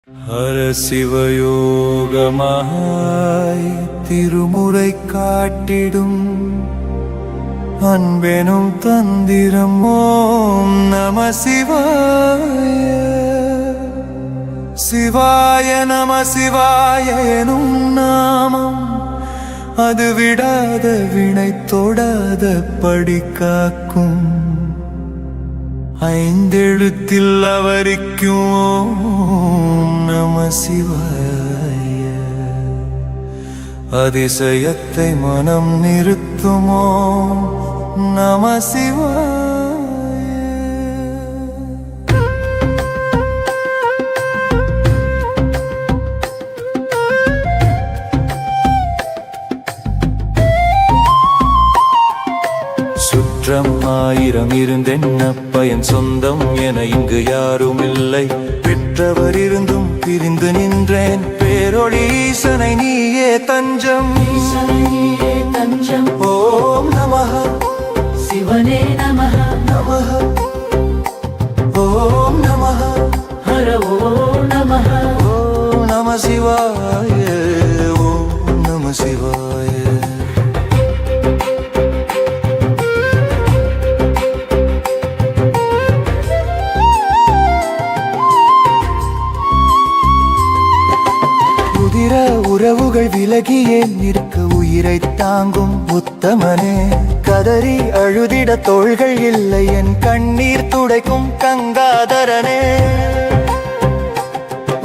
ஹர சிவயோகமாய் திருமுறை காட்டிடும் அன்பெனும் தந்திரம் ஓம் நம சிவாய. சிவாய நம சிவாய எனும் நாமம் அது விடாத வினை தொடாத படி காக்கும். ஐந்தெழுத்தில் அவரிக்கும் ஓம் நம சிவாய. அதிசயத்தை மனம் நிறுத்துமோ நம சிவாய. சுற்றம் ஆயிரம் இருந்தென்ன பயன், சொந்தம் என இங்கு யாரும் இல்லை. பெற்றவர் இருந்தும் பிரிந்து நின்றேன், பேரொளி ஈசனை நீயே தஞ்சம். ஓம் நமஹ சிவனே நமஹ நமஹ ஓம் நமஹ ஹர ஓம் நமஹ ஓம் நம சிவாய. ஓம் நம சிவாய. உறவுகள் விலகியே நிற்க உயிரை தாங்கும் உத்தமனே, கதறி அழுதிட தோள்கள் இல்லை என் கண்ணீர் துடைக்கும் கங்காதரனே.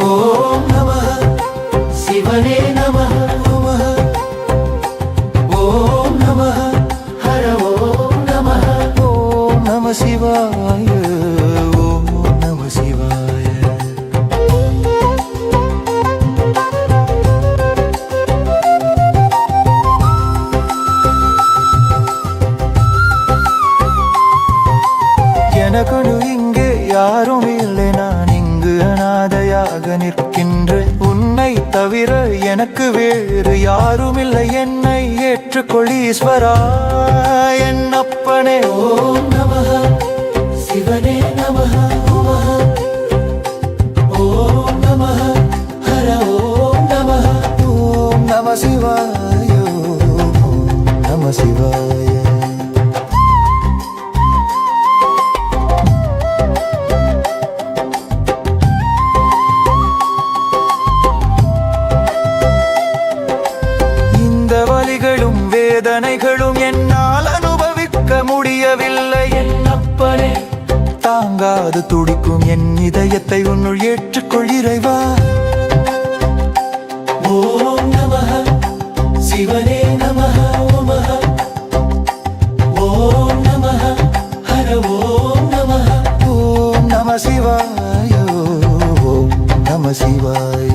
ஓம் நமஹ சிவனே நமஹ நமஹ ஓம் நமஹ ஹர ஓம் நமஹ ஓம் நம சிவாய. ஓம் நம சிவாய. எனக்குன்னு இங்கே யாரும் இல்லை, நான் இங்கு அனாதையாக நிற்கின்றேன். உன்னை தவிர எனக்கு வேறு யாரும் இல்லை, என்னை ஏற்றுக்கொள் ஈஸ்வரா என் அப்பனே. ஓம் நமஹ சிவனே நமஹ ஓம் நமஹ ஹர ஓம் நமஹ ஓம் நம சிவாய. ஓம் நம சிவாய. வலிகளும் வேதனைகளும் என்னால் அனுபவிக்க முடியவில்லை என் அப்பனே. தாங்காது துடிக்கும் என் இதயத்தை உன்னுள் ஏற்றுக்கொள் இறைவா. ஓம் நமஹ சிவனே நமஹ ஓம் நமஹ ஹர ஓம் நமஹ ஓம் நம சிவாய. ஓம் நம சிவாய.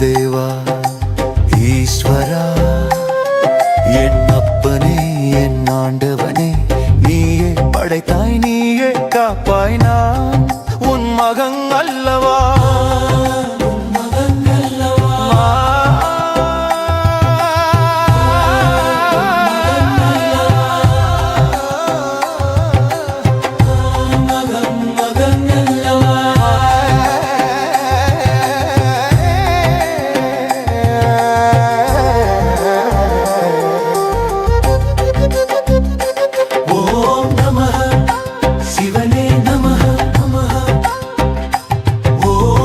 தேவா ஈஸ்வரா என் அப்பனே என் ஆண்டவனே, நீயே படைத்தாய் நீயே காப்பாய், நான் உன் மகன் அல்லவா. ஓம் நமஹ சிவனே நமஹ ஓம்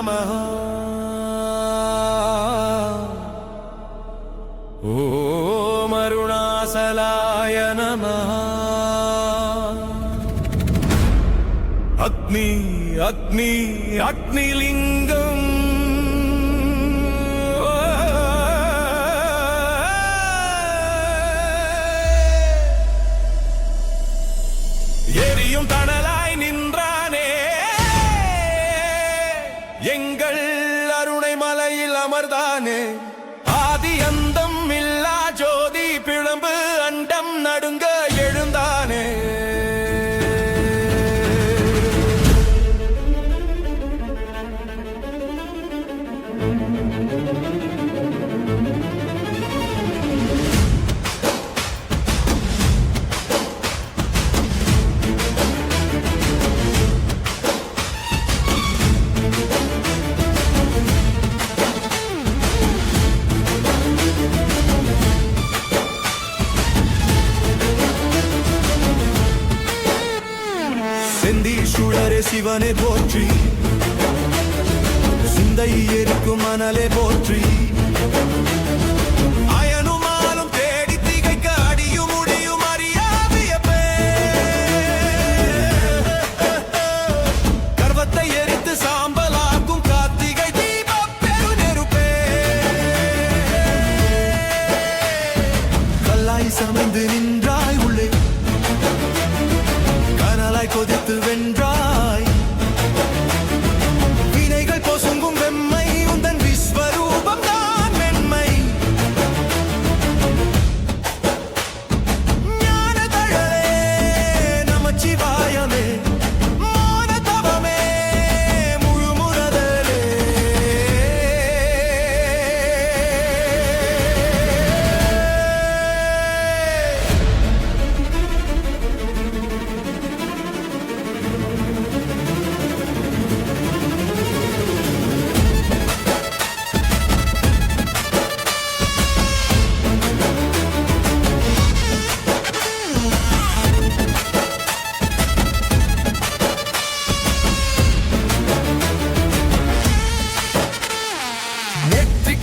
நமஹ ஓம் அருணாசலாய நமஹ அக்னி அக்னி அக்னிலிங்கம் எரியும் தணலாய் நின்றானே எங்கள் அருணை மலையில் அமர்ந்தானே ஆதி அந்தம் இல்லா ஜோதி பிழம்பு அண்டம் நடுங்க எழுந்தானே செந்தீசுடரே சிவனே போற்றி சிந்தை எரிக்கும் மணலே போற்றி அயனுமாலும் தேடி திகைக்க அடியும் முடியும் அறியாவிய கர்வத்தை எரித்து சாம்பலாக்கும் கார்த்திகை தீப பெரு நெருப்பே கல்லாய் சமைந்து நின்றாய் உள்ளே கனலாய் கொதித்து வென்றாய் வினைகள் பொசுங்கும் வெம்மை உந்தன் விஸ்வரூபம் தான் மென்மை ஞான தழலே நமச்சிவாயமே மோன தவமே முழுமுறதலே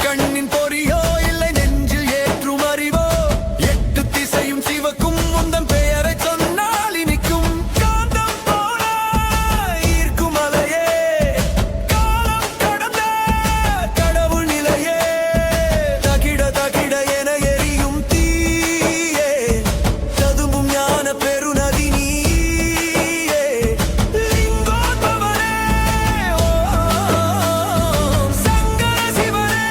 கண்ணின் பொறியோ இல்லை நெஞ்சில் ஏற்றும் அறிவோ எட்டு திசையும் சிவக்கும் உந்தன் பெயரை சொன்னால் இனிக்கும் காந்தம் போல ஈர்க்கும் அலையே காலம் கடந்த கடவுள் நிலையே தகிட தகிட என எரியும் தீயே ததும்பும் ஞான பெருநதி நீயே லிங்கோத்பவனே ஓம் சங்கர சிவனே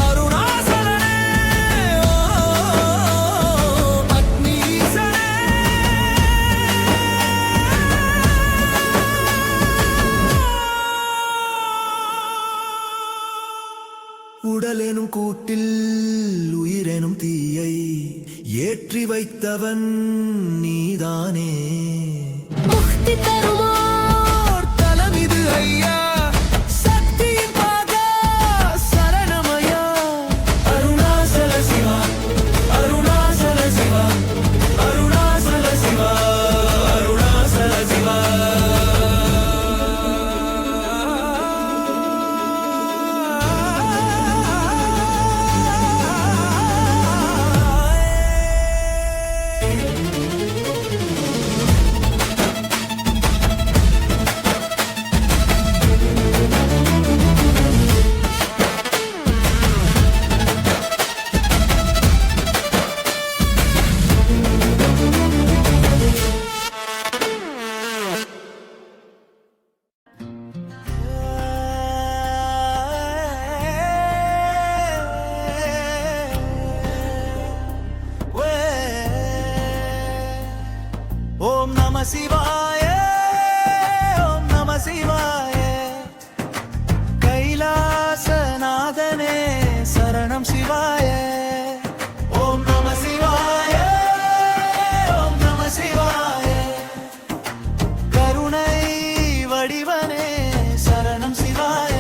அருணாசலனே ஓம் அக்னீசனே உடலெனும் கூட்டில் உயிரெனும் தீயை ஏற்றி வைத்தவன் நீதானே முக்தி தருமோர் தலம் இது ஐயா சக்தியின் பாத சரணமயா அருணாசல சிவா அருணாசல சிவா அருணாசல சிவா அருணாசல சிவா ஓம் நம சிவாய ஓம் நம சிவாய கைலாசநாதனே சரணம் சிவாய ஓம் நம சிவாய ஓம் நம சிவாய கருணை வடிவனே சரணம் சிவாய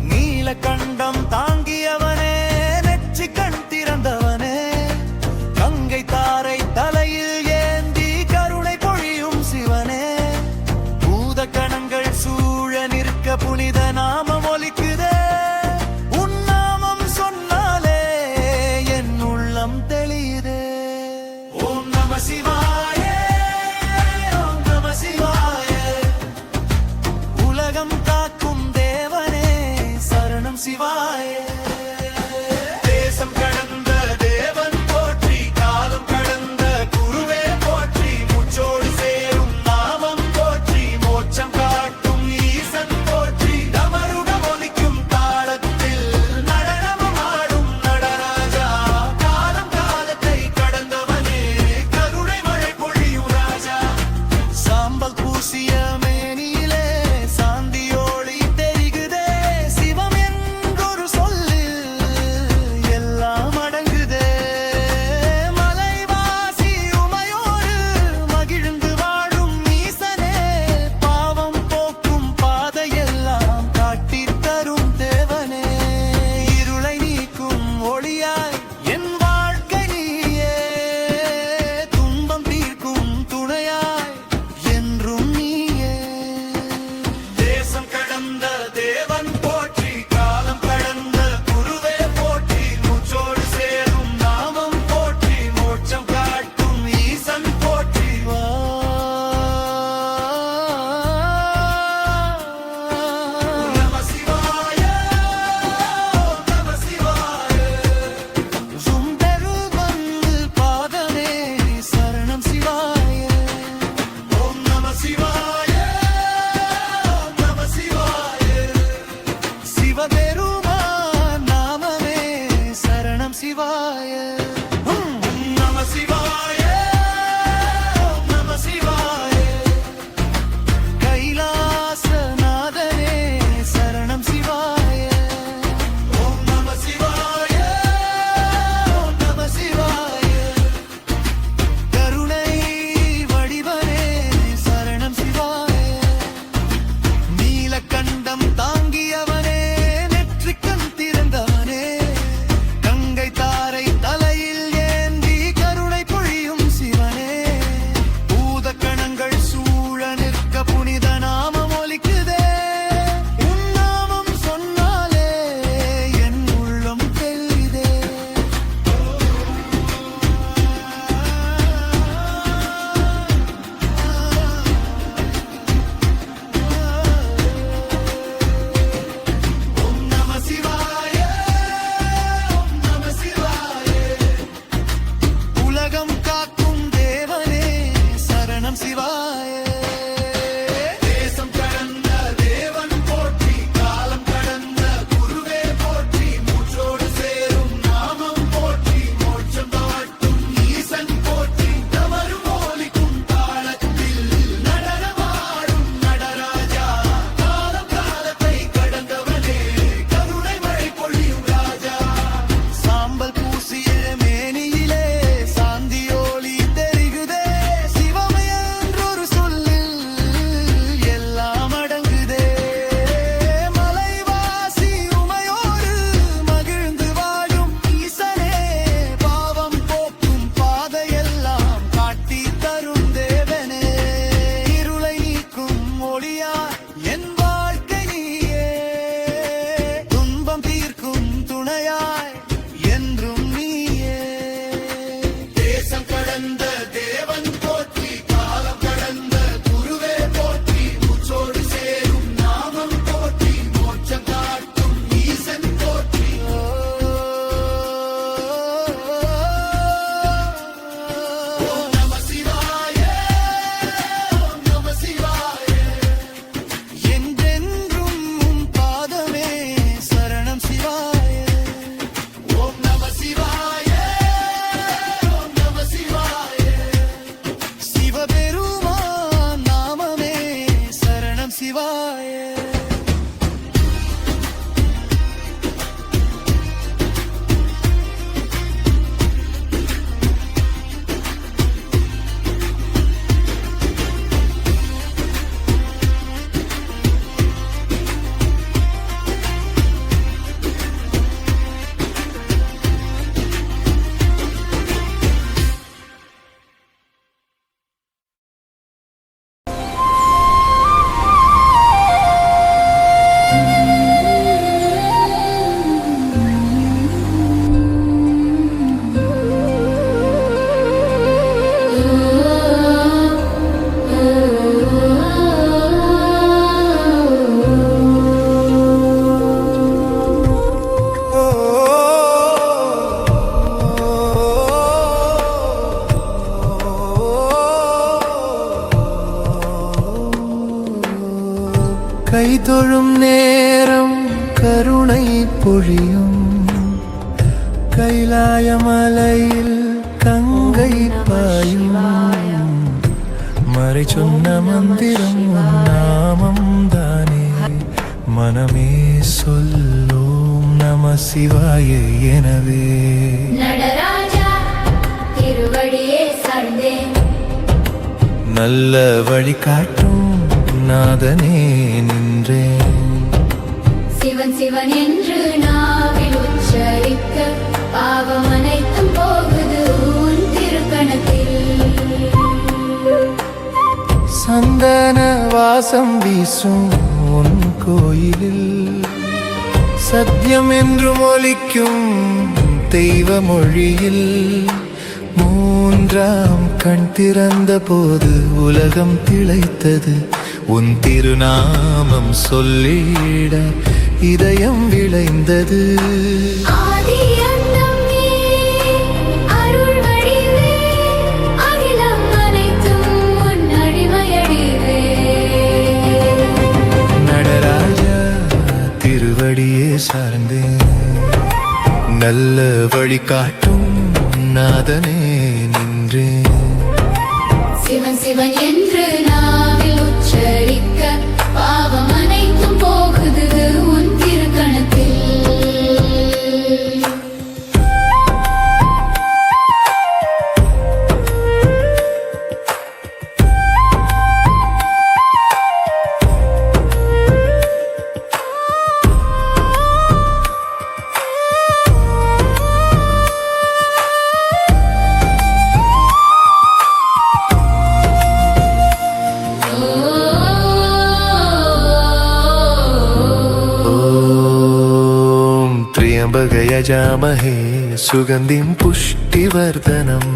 நீலகண்டம் தாங்கியவனே நெற்றி கண் திறந்தவனே கங்கை தாரை தலையில் ஏந்தி கருணை பொழியும் சிவனே பூத நேரம் கருணை பொழியும் கைலாய மலையில் கங்கை பாயும் மறை சொன்ன மந்திரம் உன் நாமம் தானே மனமே சொல்லும் நம சிவாய எனவே நடராஜா திருவடியே சார்ந்தேன் நல்ல வழி காட்டும் நாதனே நின்றேன் சிவன் சிவன் என்று நாவில் உச்சரிக்க பாவம் அனைத்தும் போகுது உன் திருக்கணத்தில் சந்தன வாசம் வீசும் உன் கோயிலில் சத்தியம் என்று ஒலிக்கும் தெய்வ மொழியில் மூன்றாம் கண் திறந்த போது உலகம் திளைத்தது உன் திருநாமம் சொல்லிட இதயம் விளைந்தது ஆதி அந்தம் நீ அருள் வடிவே அகிலம் அனைத்தும் உன் அடிமையடிவே நடராஜா திருவடியே சார்ந்தேன் நல்ல வழி காட்டும் நாதனே நின்றேன் சிவன் சிவன் என்று நாவில் உச்சரிக்க பாவம் அனைத்தும் போகுது உன் திருக்கணத்தில் यजामहे सुगन्धिं पुष्टिवर्धनम्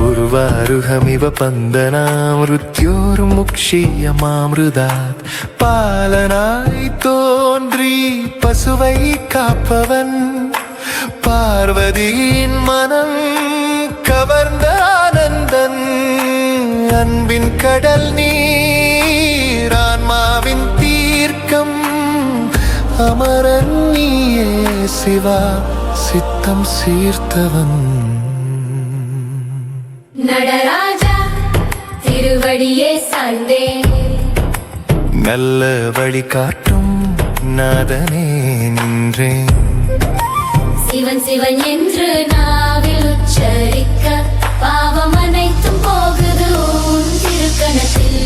उर्वारुहमिव पन्दनामृत्योर्मुक्षीयमामृदात् पालनाय तोன்றி பசுவை காப்பவன் பார்வதியின் மனம் கவர்ந்த ஆனந்தன் அன்பின் கடல் நீர் ஆன்மாவின் தீர்க்கம் அமரன் நீயே சிவா சித்தம் சீர்த்தவன் நடராஜா திருவடியே சார்ந்தேன் நல்ல வழி காட்டும் நாதனே நின்றேன் சிவன் சிவன் என்று நாவில் உச்சரிக்க பாவம் அனைத்தும் போகுது உன் திருக்கணத்தில்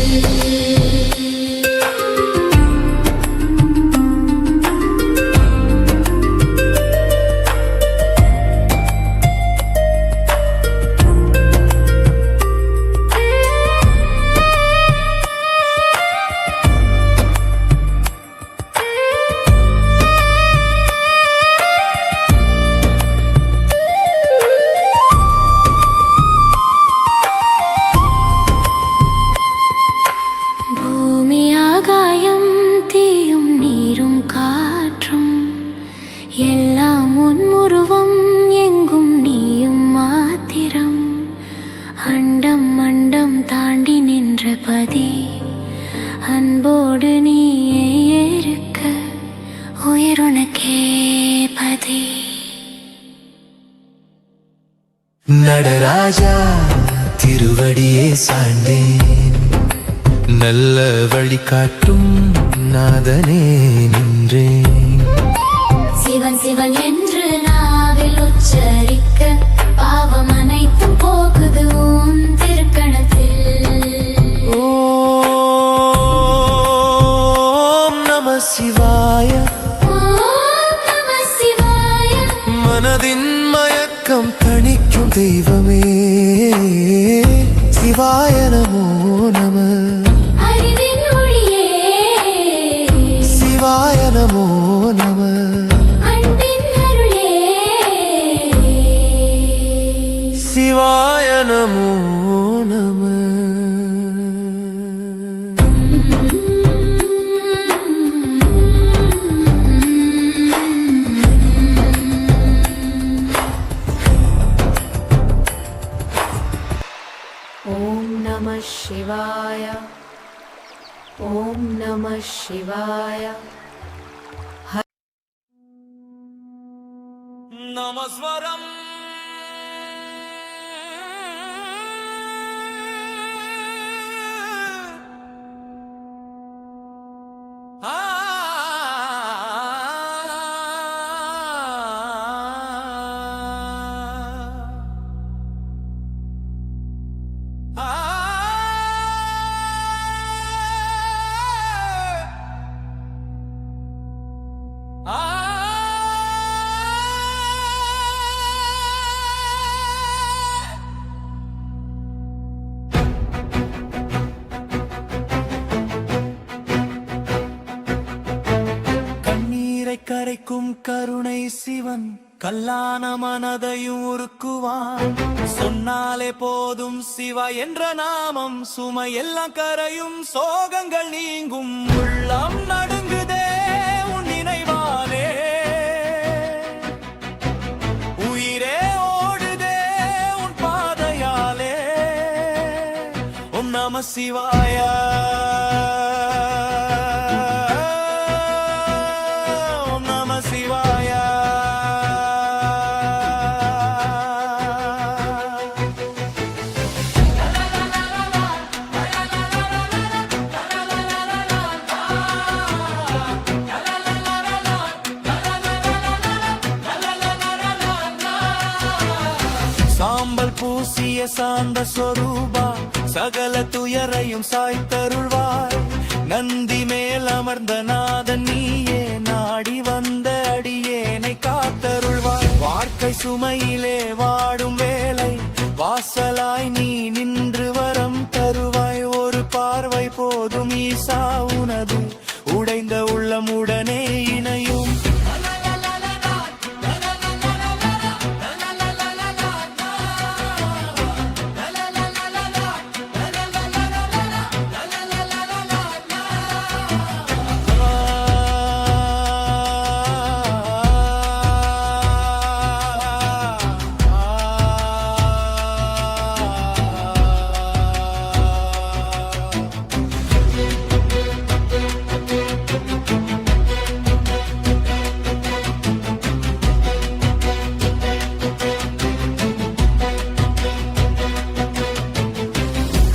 அன்போடு நீயே இருக்க உயிருனக்கே பதி நடராஜா திருவடியே சார்ந்தேன் நல்ல வழி காட்டும் நாதனே நின்றேன் சிவன் சிவன் என்று நாவில் உச்சரிக்க பாவம் அனைத்தும் போகுது உன் திருக்கணத்தில் ஓம் நம சிவாய ஓம் நம சிவாய மனதின் மயக்கம் தணிக்கும் தெய்வமே சிவாய நமோ நம அறிவின் ஒளியே சிவாய நமோ நம அன்பின் அருளே சிவாய நமோ நம ॐ नमः शिवाय ॐ नमः शिवाय நமஸ்வரம் கரைக்கும் கருணை சிவன் கல்லான மனதையும் உருக்குவான் சொன்னாலே போதும் சிவா என்ற நாமம் சுமை எல்லாம் கரையும் சோகங்கள் நீங்கும் உள்ளம் நடுங்குதே உன் நினைவாலே உயிரே ஓடுதே உன் பாதையாலே ஓம் நம சிவாய சாம்பல் பூசிய சாந்த சொரூபா சகல துயரையும் சாய்த்தருள்வாய் நந்தி மேல் அமர்ந்த நாதன் நீயே நாடி வந்த அடியேனை காத்தருள்வாய் வாழ்க்கை சுமையிலே வாடும் வேளை வாசலாய் நீ நின்று வரம் தருவாய் ஒரு பார்வை போதும் ஈசா உனது உடைந்த உள்ளமுடனே இணையும்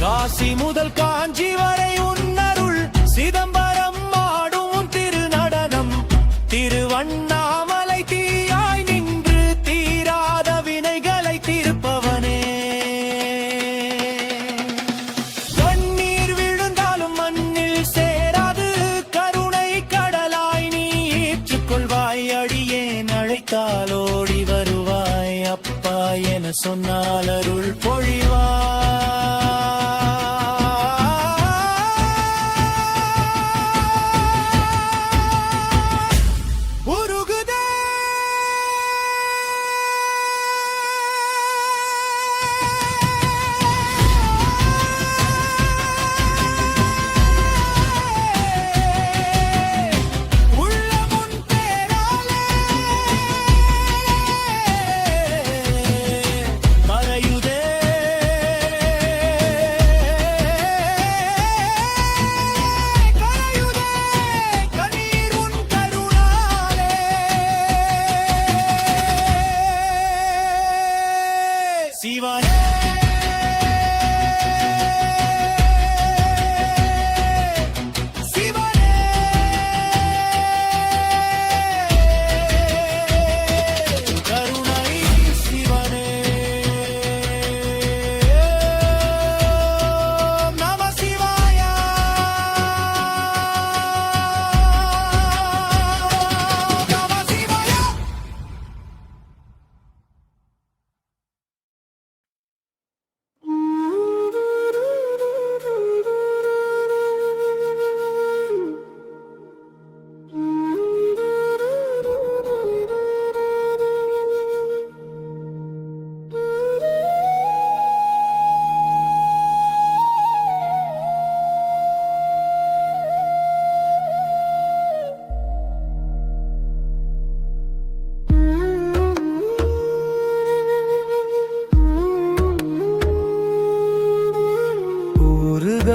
காசி முதல் காஞ்சி வரை உன்னருள் சிதம்பரம் ஆடும் திருநடனம் திருவண்ணாமலை தீயாய் நின்று தீராத வினைகளை தீர்ப்பவனே கண்ணீர் விழுந்தாலும் மண்ணில் சேராது கருணை கடலாய் நீ ஏற்றுக்கொள்வாய் அடியேன் அழைத்தால் ஓடி வருவாய் அப்பா என சொன்னால் அருள் பொழிவாய்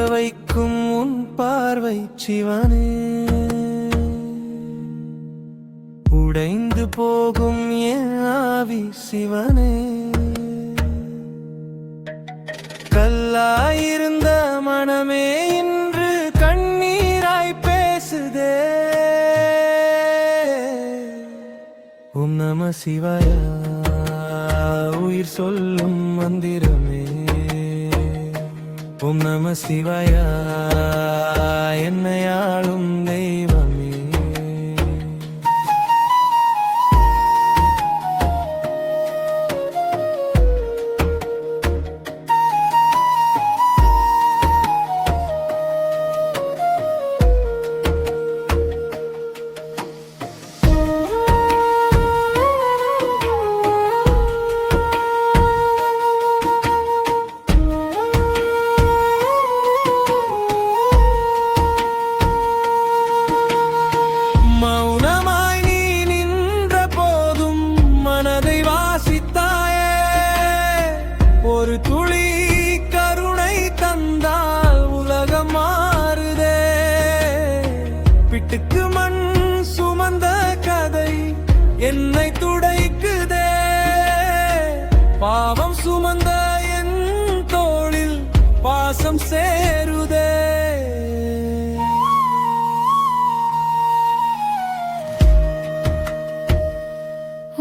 வைக்கும் உன் பார்வை சிவனே உடைந்து போகும் என் சிவனே. கல்லாயிருந்த மனமே இன்று கண்ணீராய் பேசுதே. ஓம் நம சிவாய உயிர் சொல்லும் மந்திரமே. ஓம் நம சிவாய என்னையாளும் தெய்வமே. மௌனமாய் நீ நின்ற போதும் மனதை வாசித்தாயே. ஒரு துளி கருணை தந்தால் உலகம் மாறுதே. பிட்டுக்கு மண் சுமந்த கதை என்னை துடைக்குதே. பாவம் சுமந்த என் தோளில் பாசம் சேருதே.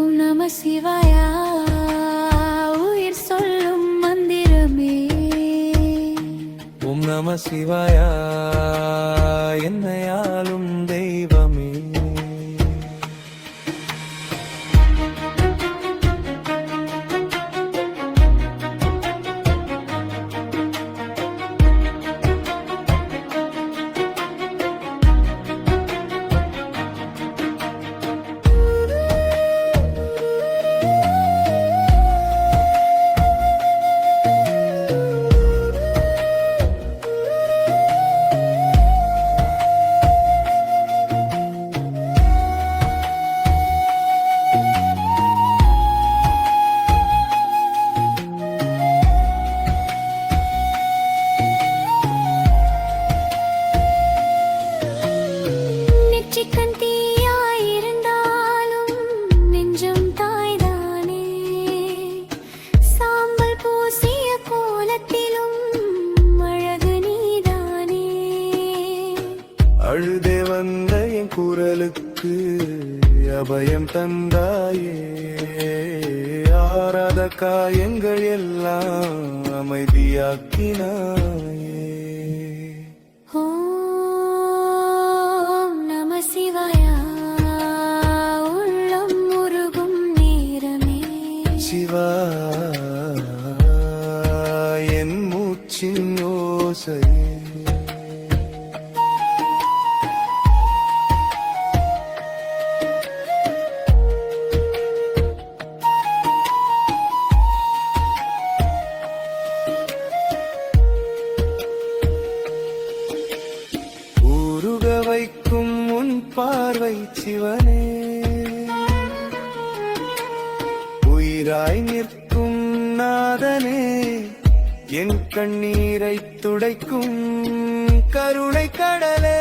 ஓம் நம சிவாயா உயிர் சொல்லும் மந்திரமே. ஓம் நம சிவாய என்னையாளும் தெய்வமே. நெற்றிக்கண் தீயாயிருந்தாலும் நெஞ்சம் தாய்தானே. சாம்பல் பூசிய கோலத்திலும் அழகு நீதானே. அழுதே வந்த என் குரலுக்கு அபயம் தந்தாயே. ஆறாத காயங்கள் எல்லாம் அமைதியாக்கினாயே. ஓம் நம சிவாயா உள்ளம் முருகும் நேரமே. சிவா என் மூச்சின் யோசையே. ஊருக வைக்கும் உன் பார்வை சிவனே. உயிராய் நிற்கும் நாதனே. என் கண்ணீரை துடைக்கும் கருணை கடலே.